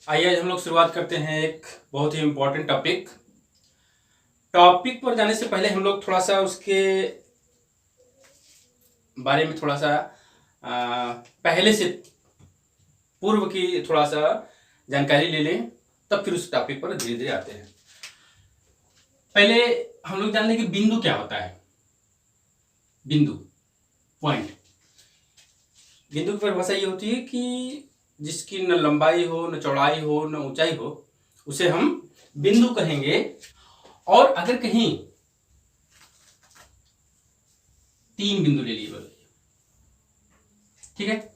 आइए आज हम लोग शुरुआत करते हैं एक बहुत ही इम्पोर्टेंट टॉपिक पर जाने से पहले हम लोग थोड़ा सा उसके बारे में थोड़ा सा पहले से पूर्व की थोड़ा सा जानकारी ले लें, तब फिर उस टॉपिक पर धीरे धीरे आते हैं। पहले हम लोग जान लें कि बिंदु क्या होता है। बिंदु पॉइंट, बिंदु की परिभाषा ये होती है कि जिसकी न लंबाई हो, न चौड़ाई हो, न ऊंचाई हो, उसे हम बिंदु कहेंगे। और अगर कहीं तीन बिंदु ले लिए, ठीक है,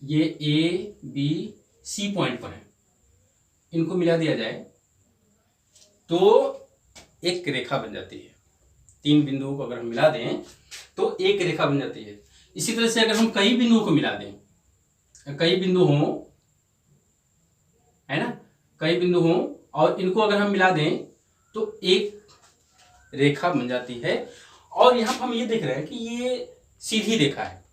ये ए बी सी पॉइंट पर है, इनको मिला दिया जाए तो एक रेखा बन जाती है। तीन बिंदुओं को अगर हम मिला दें तो एक रेखा बन जाती है। इसी तरह से अगर हम कई बिंदुओं को मिला दें, कई बिंदु हों, है ना, कई बिंदु हों और इनको अगर हम मिला दें तो एक रेखा बन जाती है। और यहां पर हम ये देख रहे हैं कि ये सीधी रेखा है।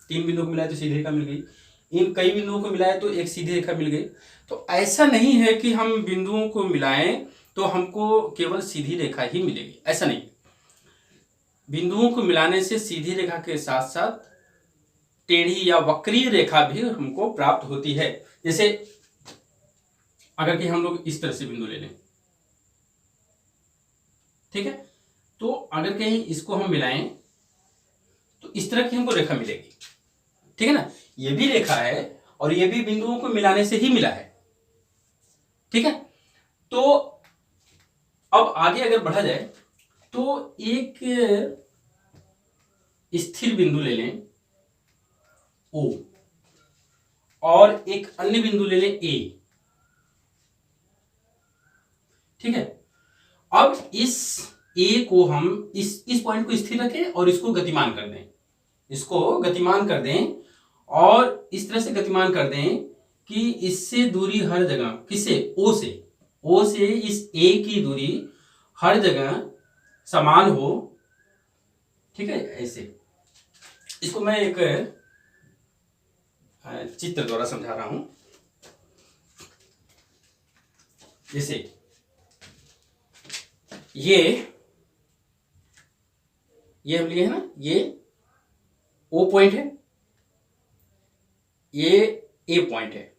तीन बिंदुओं को मिलाए तो सीधी रेखा मिल गई, इन कई बिंदुओं को मिलाए तो एक सीधी रेखा मिल गई। तो ऐसा नहीं है कि हम बिंदुओं को मिलाएं तो हमको केवल सीधी रेखा ही मिलेगी, ऐसा नहीं। बिंदुओं को मिलाने से सीधी रेखा के साथ साथ टेढ़ी या वक्रीय रेखा भी हमको प्राप्त होती है। जैसे अगर कि हम लोग इस तरह से बिंदु ले लें, ठीक है, तो अगर कहीं इसको हम मिलाएं तो इस तरह की हमको रेखा मिलेगी, ठीक है ना। ये भी रेखा है और ये भी बिंदुओं को मिलाने से ही मिला है, ठीक है। तो अब आगे अगर बढ़ा जाए तो एक स्थिर बिंदु ले लें O और एक अन्य बिंदु ले लें A, ठीक है। अब इस A को हम इस पॉइंट को स्थिर रखें और इसको गतिमान कर दें, इसको गतिमान कर दें और इस तरह से गतिमान कर दें कि इससे दूरी हर जगह, किससे, O से इस A की दूरी हर जगह समान हो, ठीक है। ऐसे इसको मैं एक चित्र द्वारा समझा रहा हूं। जैसे ये हम लिए है ना, ये O पॉइंट है, ये A पॉइंट है,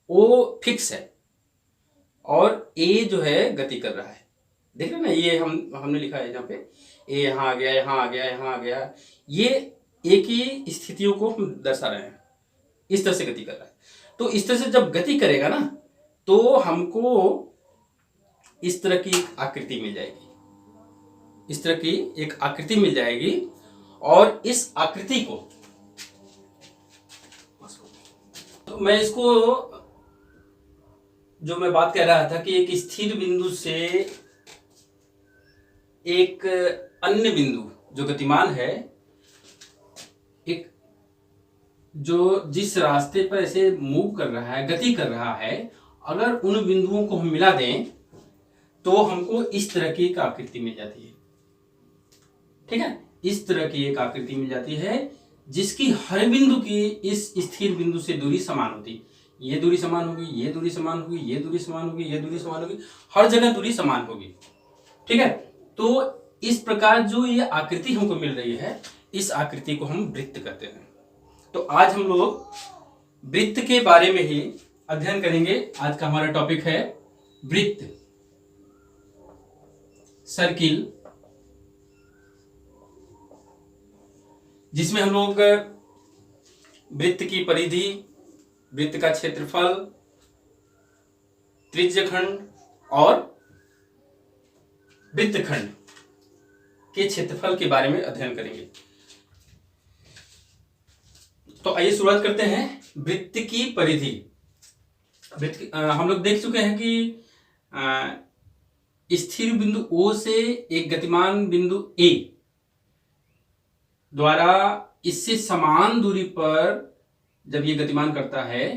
O फिक्स है और A जो है गति कर रहा है। देख रहे ना, ये हमने लिखा है यहाँ पे A, यहाँ आ गया, यहाँ आ गया, यहाँ आ गया। ये एक ही स्थितियों को हम दर्शा रहे हैं, इस तरह से गति कर रहा है। तो इस तरह से जब गति करेगा ना तो हमको इस तरह की आकृति मिल जाएगी, इस तरह की एक आकृति मिल जाएगी। और इस आकृति को तो मैं इसको, जो मैं बात कह रहा था कि एक स्थिर बिंदु से एक अन्य बिंदु जो गतिमान है, एक जो जिस रास्ते पर ऐसे मूव कर रहा है, गति कर रहा है, अगर उन बिंदुओं को हम मिला दें तो हमको इस तरह की एक आकृति मिल जाती है, ठीक है। इस तरह की एक आकृति मिल जाती है जिसकी हर बिंदु की इस स्थिर बिंदु से दूरी समान होती। ये दूरी समान होगी, ये दूरी समान होगी, ये दूरी समान होगी, ये दूरी समान होगी, हर जगह दूरी समान होगी, ठीक है। तो इस प्रकार जो ये आकृति हमको मिल रही है, इस आकृति को हम वृत्त कहते हैं। तो आज हम लोग वृत्त के बारे में ही अध्ययन करेंगे। आज का हमारा टॉपिक है वृत्त, सर्किल, जिसमें हम लोग वृत्त की परिधि, वृत्त का क्षेत्रफल, त्रिज्यखंड और वृत्तखंड के क्षेत्रफल के बारे में अध्ययन करेंगे। तो आइए शुरुआत करते हैं वृत्त की परिधि। हम लोग देख चुके हैं कि स्थिर बिंदु O से एक गतिमान बिंदु A द्वारा इससे समान दूरी पर जब ये गतिमान करता है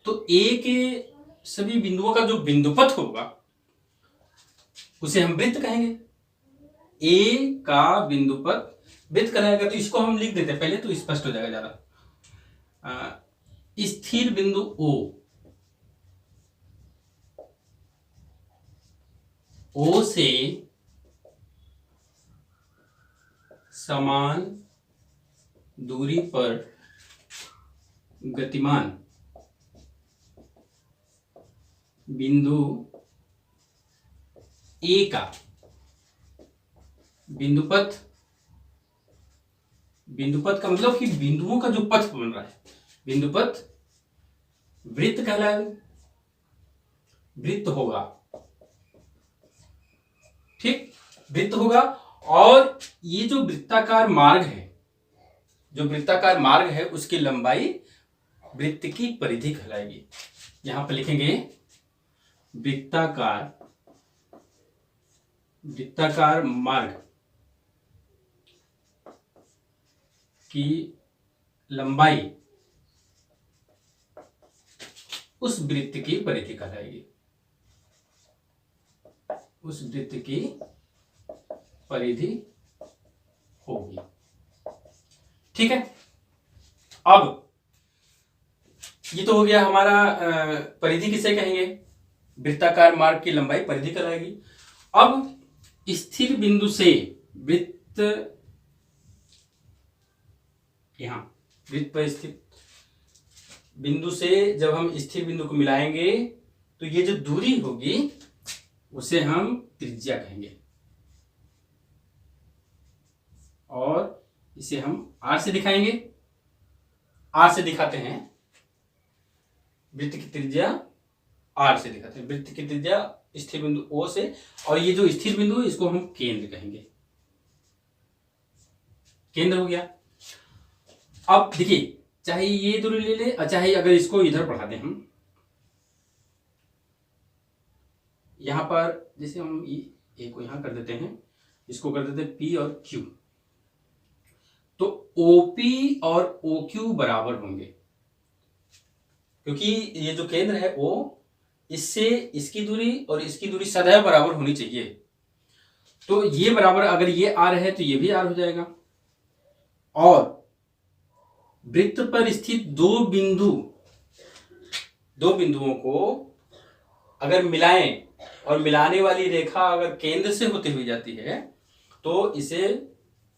तो A के सभी बिंदुओं का जो बिंदुपथ होगा उसे हम वृत्त कहेंगे। A का बिंदुपथ वृत्त कहलाएगा। तो इसको हम लिख देते हैं पहले, तो स्पष्ट हो जाएगा ज्यादा। स्थिर बिंदु O ओ से समान दूरी पर गतिमान बिंदु ए का बिंदुपथ, बिंदुपथ का मतलब कि बिंदुओं का जो पथ बन रहा है, बिंदुपथ वृत्त कहलाएगा, वृत्त होगा। ठीक, वृत्त होगा। और ये जो वृत्ताकार मार्ग है, जो वृत्ताकार मार्ग है उसकी लंबाई वृत्त की परिधि कहलाएगी। यहां पर लिखेंगे वृत्ताकार, वृत्ताकार मार्ग की लंबाई उस वृत्त की परिधि कहलाएगी, उस वृत्त की परिधि होगी। ठीक है, अब ये तो हो गया हमारा परिधि किसे कहेंगे, वृत्ताकार मार्ग की लंबाई परिधि कहलाएगी। अब स्थिर बिंदु से वृत्त, यहां वृत्त पर स्थित बिंदु से जब हम स्थिर बिंदु को मिलाएंगे तो ये जो दूरी होगी उसे हम त्रिज्या कहेंगे, और इसे हम आर से दिखाएंगे। आर से दिखाते हैं, वृत्त की त्रिज्या आर से दिखाते हैं, वृत्त की त्रिज्या स्थिर बिंदु ओ से, और ये जो स्थिर बिंदु है इसको हम केंद्र कहेंगे, केंद्र हो गया। अब देखिए, चाहे ये दूरी ले ले और चाहे अगर इसको इधर बढ़ा दें हम, यहां पर जैसे हम ए को यहां कर देते हैं, इसको कर देते हैं पी और क्यू, तो ओपी और ओ क्यू बराबर होंगे, क्योंकि ये जो केंद्र है ओ, इससे इसकी दूरी और इसकी दूरी सदैव बराबर होनी चाहिए। तो ये बराबर, अगर ये आर है तो ये भी आर हो जाएगा। और वृत्त पर स्थित दो बिंदुओं को अगर मिलाएं और मिलाने वाली रेखा अगर केंद्र से होते हुए जाती है तो इसे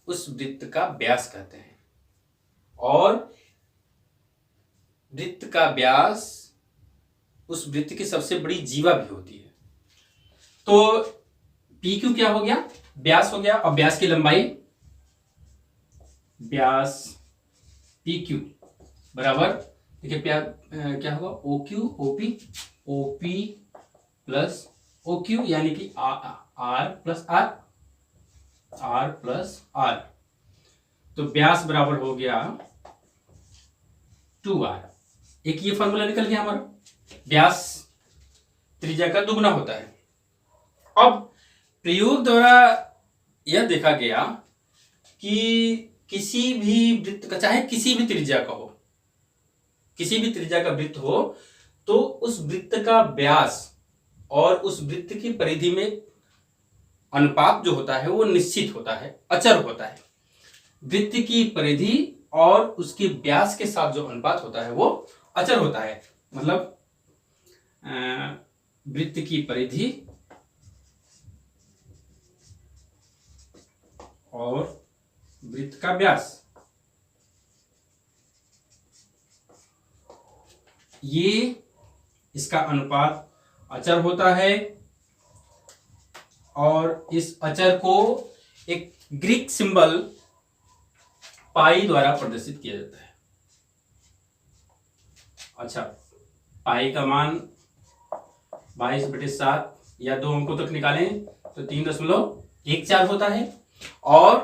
उस वृत्त का व्यास कहते हैं, और वृत्त का व्यास उस वृत्त की सबसे बड़ी जीवा भी होती है। तो पी क्यू क्या हो गया, व्यास हो गया, और व्यास की लंबाई, व्यास पी क्यू बराबर, देखिए क्या होगा, O Q OP, OP plus O Q, यानी कि R plus R, R plus R, तो व्यास बराबर हो गया 2r। एक ये फॉर्मूला निकल गया हमारा, व्यास त्रिज्या का दुगना होता है। अब प्रयोग द्वारा यह देखा गया कि किसी भी वृत्त का, चाहे किसी भी त्रिज्या का हो, किसी भी त्रिज्या का वृत्त हो, तो उस वृत्त का व्यास और उस वृत्त की परिधि में अनुपात जो होता है वो निश्चित होता है, अचर होता है। वृत्त की परिधि और उसके व्यास के साथ जो अनुपात होता है वो अचर होता है। मतलब वृत्त की परिधि और वृत्त का व्यास, ये इसका अनुपात अचर होता है, और इस अचर को एक ग्रीक सिंबल पाई द्वारा प्रदर्शित किया जाता है। अच्छा, पाई का मान 22/7 या 2 अंकों तक निकालें तो 3.14 होता है, और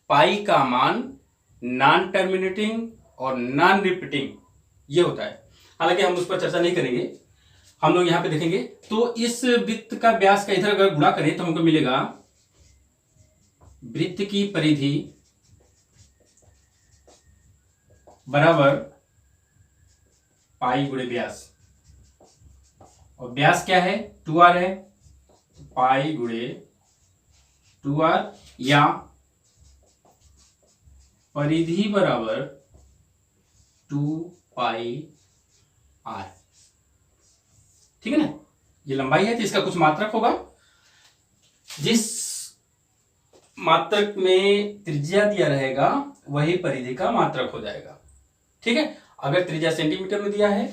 पाई का मान नॉन टर्मिनेटिंग और नॉन रिपीटिंग ये होता है। हालांकि हम उस पर चर्चा नहीं करेंगे, हम लोग यहां पे देखेंगे। तो इस वृत्त का व्यास का इधर अगर गुणा करें तो हमको मिलेगा वृत्त की परिधि बराबर पाई गुणे व्यास, और व्यास क्या है, 2r है, पाई गुणे 2r, या परिधि बराबर 2πr। ठीक है ना, ये लंबाई है तो इसका कुछ मात्रक होगा, जिस मात्रक में त्रिज्या दिया रहेगा वही परिधि का मात्रक हो जाएगा। ठीक है, अगर त्रिज्या सेंटीमीटर में दिया है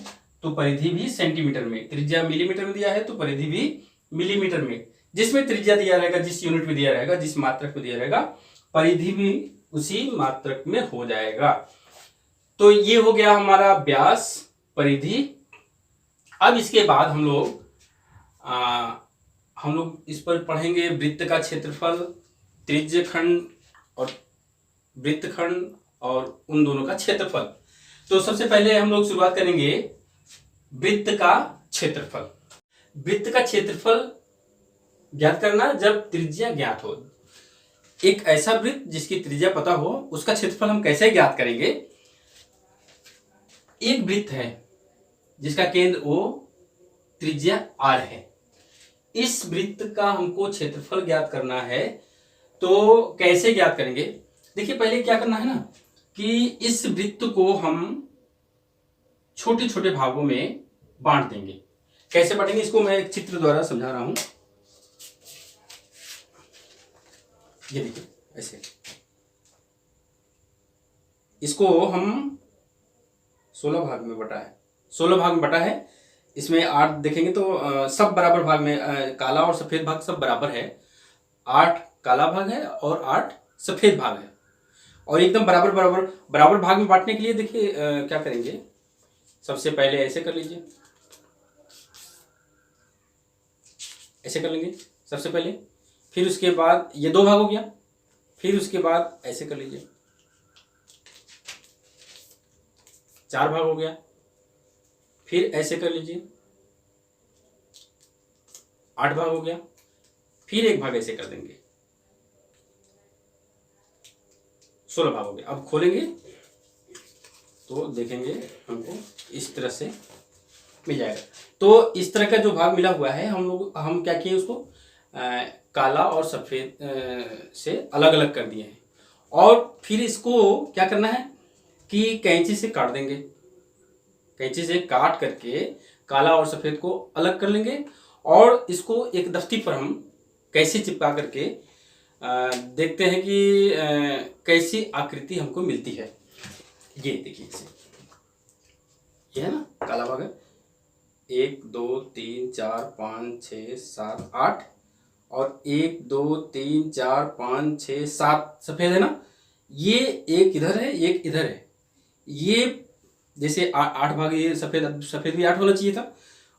तो परिधि भी सेंटीमीटर में, त्रिज्या मिलीमीटर में दिया है तो परिधि भी मिलीमीटर में। जिसमें त्रिज्या दिया रहेगा, जिस यूनिट में दिया रहेगा, जिस मात्रक में दिया रहेगा, परिधि भी उसी मात्रक में हो जाएगा। तो ये हो गया हमारा व्यास, परिधि। अब इसके बाद हम लोग इस पर पढ़ेंगे वृत्त का क्षेत्रफल, त्रिज्य खंड और वृत्तखंड और उन दोनों का क्षेत्रफल। तो सबसे पहले हम लोग शुरुआत करेंगे वृत्त का क्षेत्रफल। वृत्त का क्षेत्रफल ज्ञात करना जब त्रिज्या ज्ञात हो। एक ऐसा वृत्त जिसकी त्रिज्या पता हो, उसका क्षेत्रफल हम कैसे ज्ञात करेंगे? एक वृत्त है जिसका केंद्र O, त्रिज्या R है। इस वृत्त का हमको क्षेत्रफल ज्ञात करना है, तो कैसे ज्ञात करेंगे? देखिए, पहले क्या करना है ना कि इस वृत्त को हम छोटे छोटे भागों में बांट देंगे। कैसे बांटेंगे इसको मैं एक चित्र द्वारा समझा रहा हूं। ये देखिए, ऐसे इसको हम 16 भाग में बटा है, 16 भाग में बटा है। इसमें 8 देखेंगे तो सब बराबर भाग में, काला और सफेद भाग सब बराबर है। 8 काला भाग है और 8 सफेद भाग है। और एकदम बराबर बराबर बराबर भाग में बांटने के लिए देखिए क्या करेंगे। सबसे पहले ऐसे कर लीजिए, ऐसे कर लेंगे सबसे पहले। फिर उसके बाद ये 2 भाग हो गया। फिर उसके बाद ऐसे कर लीजिए, 4 भाग हो गया। फिर ऐसे कर लीजिए, 8 भाग हो गया। फिर एक भाग ऐसे कर देंगे, 16 भाग हो गया। अब खोलेंगे तो देखेंगे हमको इस तरह से मिल जाएगा। तो इस तरह का जो भाग मिला हुआ है, हम क्या किए, उसको काला और सफेद से अलग अलग कर दिए हैं। और फिर इसको क्या करना है कि कैंची से काट देंगे। कैंची से काट करके काला और सफेद को अलग कर लेंगे और इसको एक दफ्ती पर हम कैसे चिपका करके देखते हैं कि कैसी आकृति हमको मिलती है। ये देखिए, इसे ये है ना काला भाग है। 1 2 3 4 5 6 7 8 और 1 2 3 4 5 6 7 सफेद है ना। ये एक इधर है, एक इधर है। ये जैसे 8 भाग, ये सफेद भी 8 होना चाहिए था।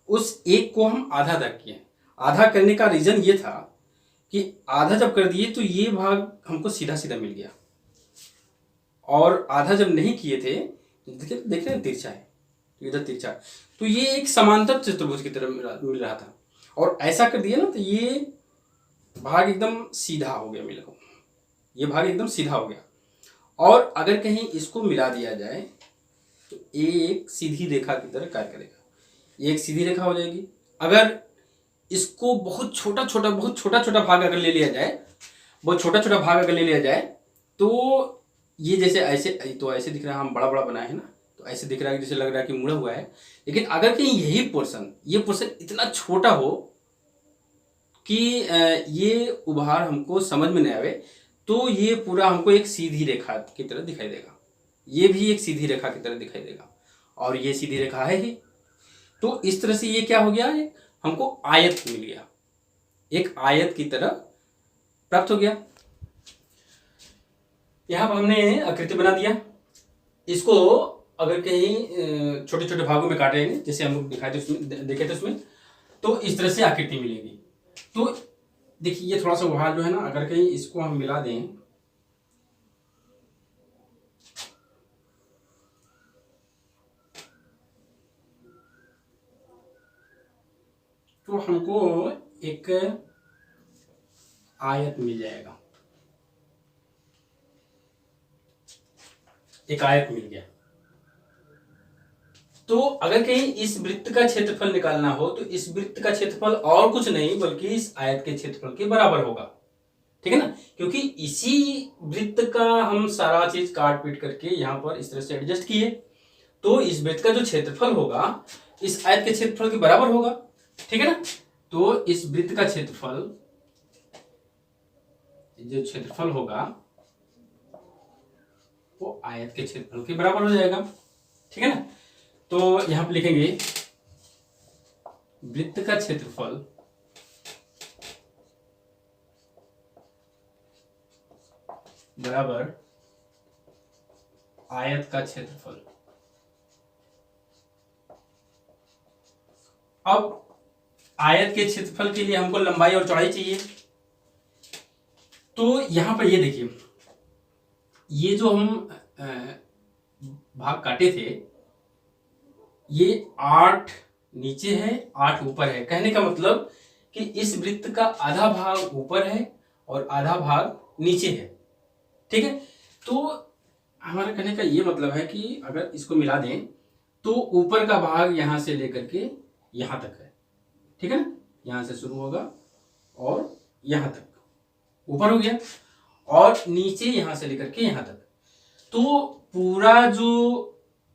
उस एक को हम आधा आधा किए। आधा करने का रीजन ये था कि आधा जब कर दिए तो ये भाग हमको सीधा सीधा मिल गया, और आधा जब नहीं किए थे तो देख रहे हैं तिरछा है, तो इधर तिरछा। तो ये एक समांतर चतुर्भुज की तरह मिल रहा था, और ऐसा कर दिया ना तो ये भाग एकदम सीधा हो गया। मिला, ये भाग एकदम सीधा हो गया। और अगर कहीं इसको मिला दिया जाए तो एक सीधी रेखा की तरह कार्य करेगा। ये एक सीधी रेखा हो जाएगी। अगर इसको बहुत छोटा छोटा भाग अगर ले लिया जाए, बहुत छोटा छोटा भाग अगर ले लिया जाए, तो ये जैसे ऐसे, तो ऐसे दिख रहा है, हम बड़ा बड़ा बनाए हैं ना, तो ऐसे दिख रहा है जैसे लग रहा है कि मुड़ा हुआ है। लेकिन अगर कहीं यही पोर्शन, ये पोर्शन इतना छोटा हो कि ये उभार हमको समझ में नहीं आवे, तो ये पूरा हमको एक सीधी रेखा की तरह दिखाई देगा। ये भी एक सीधी रेखा की तरह दिखाई देगा, और ये सीधी रेखा है ही। तो इस तरह से ये क्या हो गया, हमको आयत मिल गया, एक आयत की तरह प्राप्त हो गया। यहां पर हमने आकृति बना दिया। इसको अगर कहीं छोटे छोटे भागों में काटेंगे, जैसे हम लोग दिखाए थे उसमें, देखे थे उसमें, तो इस तरह से आकृति मिलेगी। तो देखिए, ये थोड़ा सा उभार जो है ना, अगर कहीं इसको हम मिला दें तो हमको एक आयत मिल जाएगा, एक आयत मिल गया। तो अगर कहीं इस वृत्त का क्षेत्रफल निकालना हो तो इस वृत्त का क्षेत्रफल और कुछ नहीं बल्कि इस आयत के क्षेत्रफल के बराबर होगा। ठीक है ना, क्योंकि इसी वृत्त का हम सारा चीज काट पीट करके यहाँ पर इस तरह से एडजस्ट किए, तो इस वृत्त का जो क्षेत्रफल होगा इस आयत के क्षेत्रफल के बराबर होगा। ठीक है ना, तो इस वृत्त का क्षेत्रफल जो क्षेत्रफल होगा वो आयत के क्षेत्रफल के बराबर हो जाएगा। ठीक है ना। तो यहां पर लिखेंगे वृत्त का क्षेत्रफल बराबर आयत का क्षेत्रफल। अब आयत के क्षेत्रफल के लिए हमको लंबाई और चौड़ाई चाहिए। तो यहां पर ये देखिए, ये जो हम भाग काटे थे, ये 8 नीचे है 8 ऊपर है। कहने का मतलब कि इस वृत्त का आधा भाग ऊपर है और आधा भाग नीचे है। ठीक है। तो हमारा कहने का ये मतलब है कि अगर इसको मिला दें तो ऊपर का भाग यहां से लेकर के यहां तक है। ठीक है ना। यहां से शुरू होगा और यहां तक ऊपर हो गया, और नीचे यहां से लेकर के यहां तक। तो पूरा जो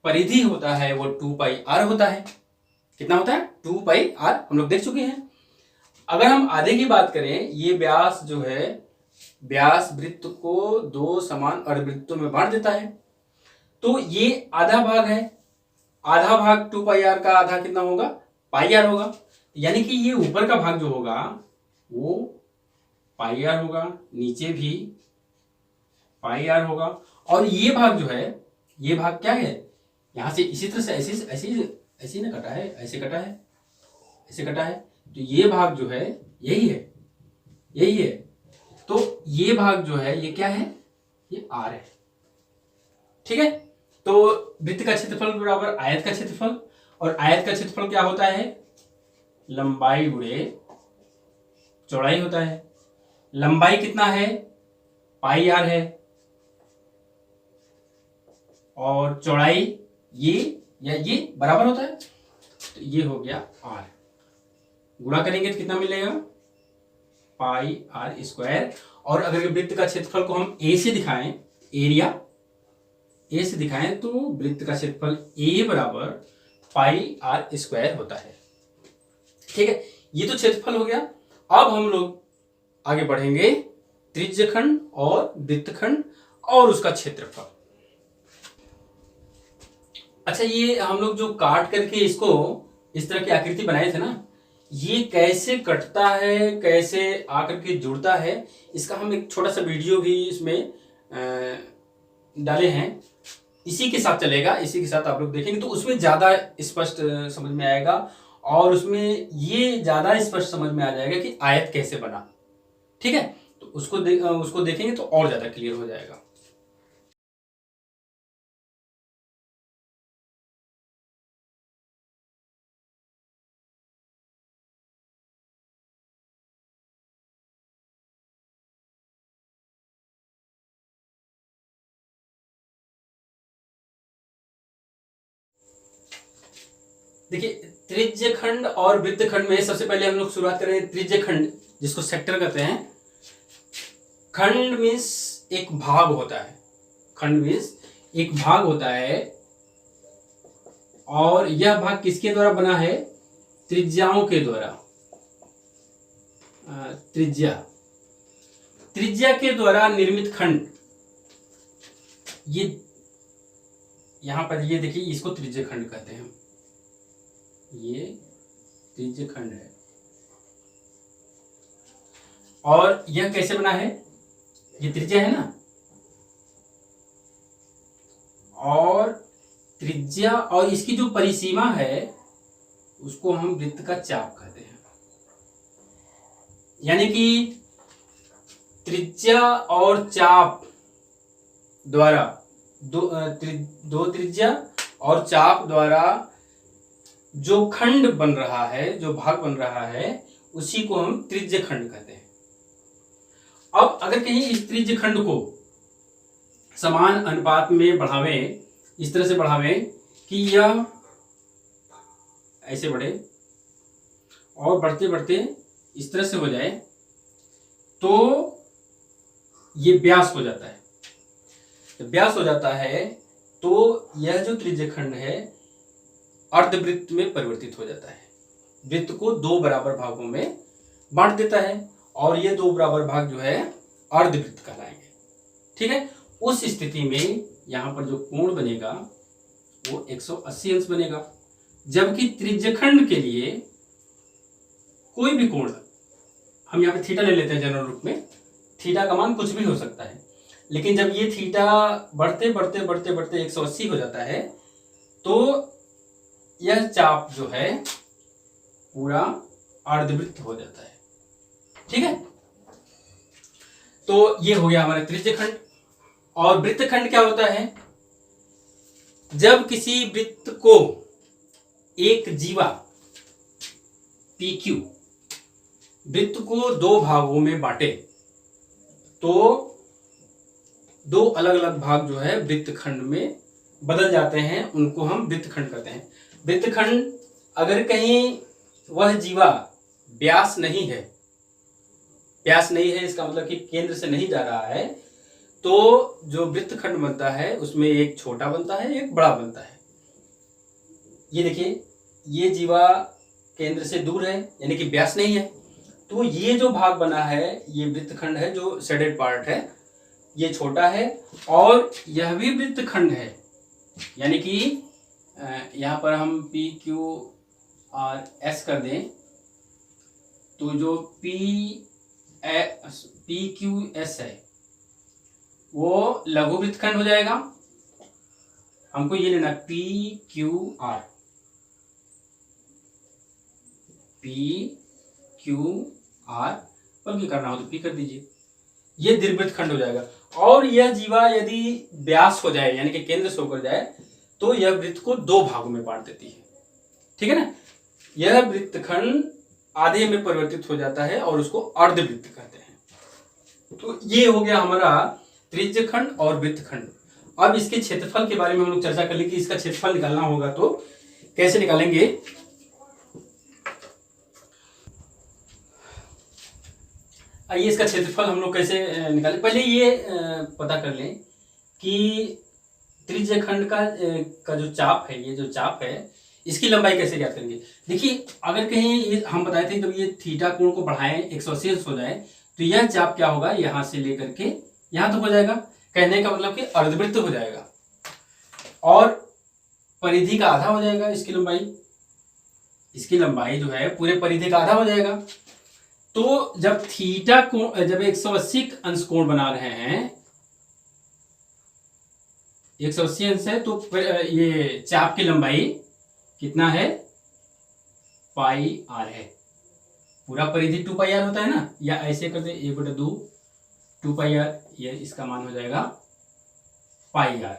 परिधि होता है वो 2 पाई आर होता है। कितना होता है? 2 पाई आर, हम लोग देख चुके हैं। अगर हम आधे की बात करें, ये व्यास जो है, व्यास वृत्त को 2 समान अर्धवृत्तों में बांट देता है। तो ये आधा भाग है, आधा भाग 2 पाई आर का आधा कितना होगा? पाई आर होगा। यानी कि ये ऊपर का भाग जो होगा वो पाई आर होगा, नीचे भी पाई आर होगा, और ये भाग जो है, ये भाग क्या है? यहां से इसी तरह से ऐसे ना कटा है, ऐसे कटा है, ऐसे कटा है। तो ये भाग जो है यही है, यही है। तो ये भाग जो है ये क्या है? ये आर है। ठीक है। तो वृत्त का क्षेत्रफल बराबर आयत का क्षेत्रफल, और आयत का क्षेत्रफल क्या होता है? लंबाई गुणे चौड़ाई होता है। लंबाई कितना है? पाई आर है, और चौड़ाई ये या ये बराबर होता है। तो ये हो गया आर। गुणा करेंगे तो कितना मिलेगा? पाई आर स्क्वायर। और अगर वृत्त का क्षेत्रफल को हम ए से दिखाएं, एरिया ए से दिखाएं, तो वृत्त का क्षेत्रफल ए बराबर पाई आर स्क्वायर होता है। ठीक है। ये तो क्षेत्रफल हो गया। अब हम लोग आगे बढ़ेंगे त्रिज्यखंड और वृत्तखंड और उसका क्षेत्रफल। अच्छा, ये हम लोग जो काट करके इसको इस तरह की आकृति बनाए थे ना, ये कैसे कटता है, कैसे आकर के जुड़ता है, इसका हम एक छोटा सा वीडियो भी इसमें डाले हैं। इसी के साथ चलेगा, इसी के साथ आप लोग देखेंगे तो उसमें ज्यादा स्पष्ट समझ में आएगा, और उसमें ये ज्यादा स्पष्ट समझ में आ जाएगा कि आयत कैसे बना। ठीक है। तो उसको देखेंगे तो और ज्यादा क्लियर हो जाएगा। देखिए, त्रिज्यखंड और वृत्तखंड में सबसे पहले हम लोग शुरुआत करें त्रिज्यखंड, जिसको सेक्टर कहते हैं। खंड मीन्स एक भाग होता है, खंड मीन्स एक भाग होता है, और यह भाग किसके द्वारा बना है? त्रिज्याओं के द्वारा। त्रिज्या के द्वारा निर्मित खंड। ये यहां पर ये देखिए, इसको त्रिज्यखंड कहते हैं। ये त्रिज्यखंड है। और यह कैसे बना है? ये त्रिज्या है ना, और त्रिज्या और इसकी जो परिसीमा है उसको हम वृत्त का चाप कहते हैं। यानी कि त्रिज्या और चाप द्वारा दो त्रिज्या और चाप द्वारा जो खंड बन रहा है, जो भाग बन रहा है, उसी को हम त्रिज्यखंड कहते हैं। अब अगर कहीं इस त्रिज्यखंड को समान अनुपात में बढ़ावें, इस तरह से बढ़ावें कि यह ऐसे बढ़े और बढ़ते बढ़ते इस तरह से हो जाए, तो ये व्यास हो जाता है। जब व्यास हो जाता है तो यह जो त्रिज्यखंड है अर्धवृत्त में परिवर्तित हो जाता है। वृत्त को 2 बराबर भागों में बांट देता है, और ये 2 बराबर भाग जो है अर्धवृत्त कहलाएंगे। ठीक है, उस स्थिति में यहां पर जो कोण बनेगा वो 180 अंश बनेगा। जबकि त्रिज्यखंड के लिए कोई भी कोण, हम यहाँ पे थीटा ले लेते हैं जनरल रूप में, थीटा का मान कुछ भी हो सकता है, लेकिन जब ये थीटा बढ़ते बढ़ते बढ़ते बढ़ते 180 हो जाता है तो यह चाप जो है पूरा अर्धवृत्त हो जाता है। ठीक है, तो ये हो गया हमारा त्रिज्यखंड। और वृत्तखंड क्या होता है? जब किसी वृत्त को एक जीवा PQ वृत्त को दो भागों में बांटे तो दो अलग अलग भाग जो है वृत्तखंड में बदल जाते हैं, उनको हम वृत्तखंड कहते हैं। वृत्तखंड अगर कहीं वह जीवा व्यास नहीं है, व्यास नहीं है इसका मतलब कि केंद्र से नहीं जा रहा है, तो जो वृत्तखंड बनता है उसमें एक छोटा बनता है एक बड़ा बनता है। ये देखिए, ये जीवा केंद्र से दूर है यानी कि व्यास नहीं है, तो ये जो भाग बना है ये वृत्तखंड है, जो शेडेड पार्ट है ये छोटा है, और यह भी वृत्तखंड है यानी कि यहाँ पर हम PQRS कर दें तो जो PQS है वो लघु वृत्तखंड हो जाएगा। हमको ये लेना PQR बल्कि करना हो तो P कर दीजिए, ये दीर्घवृत्तखंड हो जाएगा। और यह जीवा यदि व्यास हो जाए यानी कि केंद्र से होकर जाए तो यह वृत्त को दो भागों में बांट देती है। ठीक है ना, यह वृत्तखंड आधे में परिवर्तित हो जाता है और उसको अर्धवृत्त कहते हैं। तो ये हो गया हमारा त्रिज्यखंड और वृत्तखंड। अब इसके क्षेत्रफल के बारे में हम लोग चर्चा कर लें कि इसका क्षेत्रफल निकालना होगा तो कैसे निकालेंगे। आइए इसका क्षेत्रफल हम लोग कैसे निकालें। पहले ये पता कर लें कि त्रिज्यखंड का जो चाप है, ये जो चाप है इसकी लंबाई कैसे ज्ञात करेंगे। देखिए, अगर कहीं हम बताए थे जब ये थीटा कोण को बढ़ाएं 180 अंश हो जाए तो यह चाप क्या होगा, यहां से लेकर के यहां तक हो जाएगा। कहने का मतलब कि अर्धवृत्त हो जाएगा और परिधि का आधा हो जाएगा इसकी लंबाई जो है पूरे परिधि का आधा हो जाएगा। तो जब थीटा कोण, जब 180 अंश कोण बना रहे हैं, 180 अंश है तो ये चाप की लंबाई कितना है, पाई आर है। पूरा परिधि 2 पाई आर होता है ना, या ऐसे कर दे 1/2 2 पाई आर, ये इसका मान हो जाएगा पाई आर।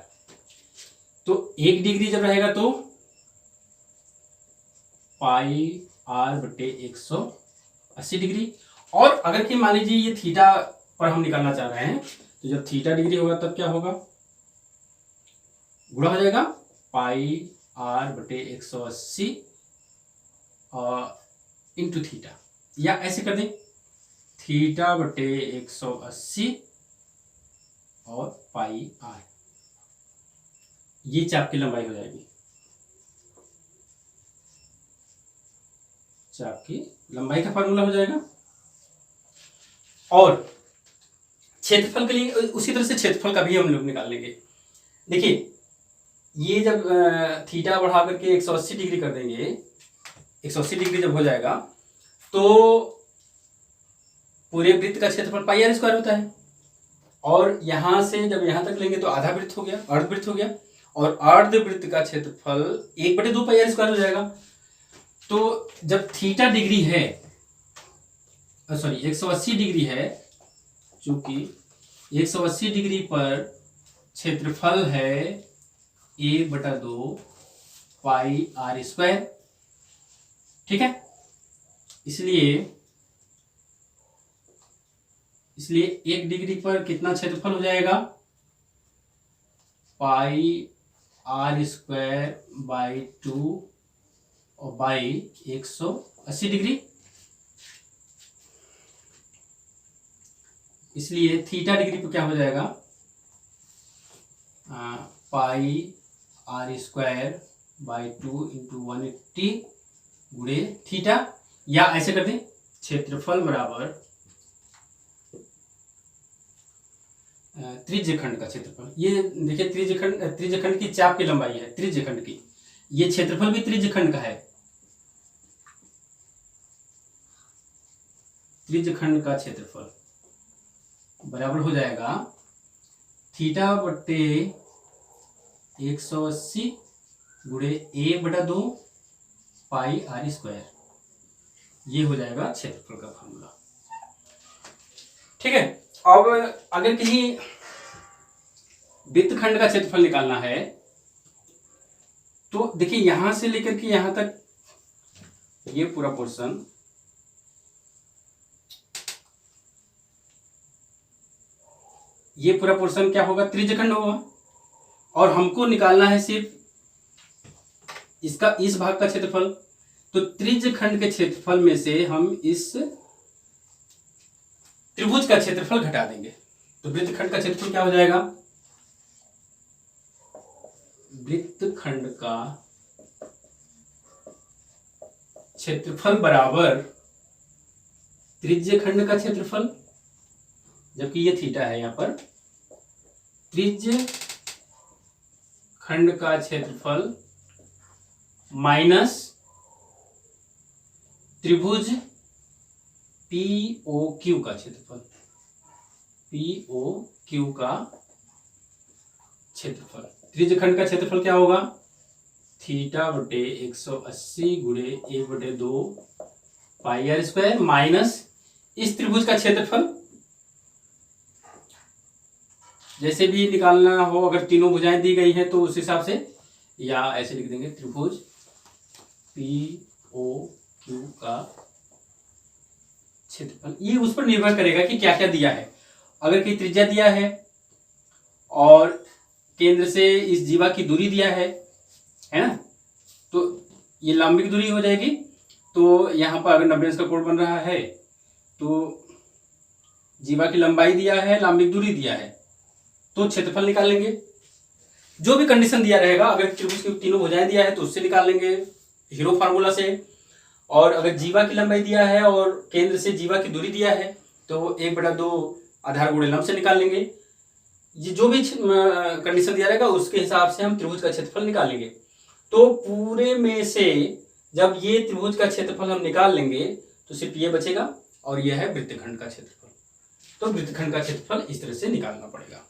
तो 1 डिग्री जब रहेगा तो पाई आर बटे 180 डिग्री। और अगर कि मान लीजिए ये थीटा पर हम निकालना चाह रहे हैं तो जब थीटा डिग्री होगा तब क्या होगा, गुणा हो जाएगा पाई आर बटे 180 इंटू थीटा, या ऐसे कर दें थीटा बटे 180 और पाई आर, ये चाप की लंबाई हो जाएगी। चाप की लंबाई का फार्मूला हो जाएगा। और क्षेत्रफल के लिए उसी तरह से क्षेत्रफल का भी हम लोग निकाल लेंगे। देखिए, ये जब थीटा बढ़ा करके 180 डिग्री कर देंगे, 180 डिग्री जब हो जाएगा तो पूरे वृत्त का क्षेत्रफल पाई आर स्क्वायर होता है, और यहां से जब यहां तक लेंगे तो आधा वृत्त हो गया, अर्धवृत्त हो गया, और अर्धवृत्त का क्षेत्रफल 1/2 पाई आर स्क्वायर हो जाएगा। तो जब थीटा डिग्री है, सॉरी 180 डिग्री है, चूंकि 180 डिग्री पर क्षेत्रफल है 1/2 पाई आर स्क्वायर। ठीक है, इसलिए 1 डिग्री पर कितना क्षेत्रफल हो जाएगा, पाई आर स्क्वायर बाई 2 और बाई 180 डिग्री। इसलिए थीटा डिग्री पर क्या हो जाएगा, पाई आर स्क्वायर बाई 2 इंटू 180 गुणे थीटा, या ऐसे कर दें क्षेत्रफल बराबर त्रिज्यखंड का क्षेत्रफल। ये देखिए त्रिज्यखंड की चाप की लंबाई है त्रिज्यखंड की, ये क्षेत्रफल भी त्रिज्यखंड का है। त्रिज्यखंड का क्षेत्रफल बराबर हो जाएगा थीटा बट्टे 180 गुणे a/2 पाई r स्क्वायर, ये हो जाएगा क्षेत्रफल का फॉर्मूला। ठीक है, अब अगर किसी वृत्तखंड का क्षेत्रफल निकालना है तो देखिए यहां से लेकर के यहां तक ये पूरा पोर्शन, ये पूरा पोर्शन क्या होगा, त्रिज्यखंड होगा। और हमको निकालना है सिर्फ इसका इस भाग का क्षेत्रफल। तो त्रिज्यखंड के क्षेत्रफल में से हम इस त्रिभुज का क्षेत्रफल घटा देंगे। तो वृत्तखंड का क्षेत्रफल क्या हो जाएगा, वृत्तखंड का क्षेत्रफल बराबर त्रिज्यखंड का क्षेत्रफल, जबकि ये थीटा है यहां पर, त्रिज्यखंड का क्षेत्रफल माइनस त्रिभुज POQ का क्षेत्रफल, POQ का क्षेत्रफल। त्रिज्यखंड का क्षेत्रफल क्या होगा, थीटा बटे 180 गुणे a/2 पाई r स्क्वायर माइनस इस त्रिभुज का क्षेत्रफल। जैसे भी निकालना हो, अगर तीनों भुजाएं दी गई हैं तो उस हिसाब से, या ऐसे लिख देंगे त्रिभुज POQ का क्षेत्रफल। ये उस पर निर्भर करेगा कि क्या क्या दिया है। अगर कोई त्रिज्या दिया है और केंद्र से इस जीवा की दूरी दिया है ना, तो ये लंबिक दूरी हो जाएगी। तो यहाँ पर अगर 90 अंश का कोण बन रहा है तो जीवा की लंबाई दिया है, लंबिक दूरी दिया है, तो क्षेत्रफल निकाल लेंगे। जो भी कंडीशन दिया रहेगा, अगर त्रिभुज की तीनों भुजाएं दिया है तो उससे निकाल लेंगे हीरो फार्मूला से। और अगर जीवा की लंबाई दिया है और केंद्र से जीवा की दूरी दिया है तो 1/2 आधार गुणे लंब से निकाल लेंगे। ये जो भी कंडीशन दिया रहेगा उसके हिसाब से हम त्रिभुज का क्षेत्रफल निकालेंगे। तो पूरे में से जब ये त्रिभुज का क्षेत्रफल हम निकाल लेंगे तो सिर्फ ये बचेगा, और यह है वृत्तखंड का क्षेत्रफल। तो वृत्तखंड का क्षेत्रफल इस तरह से निकालना पड़ेगा।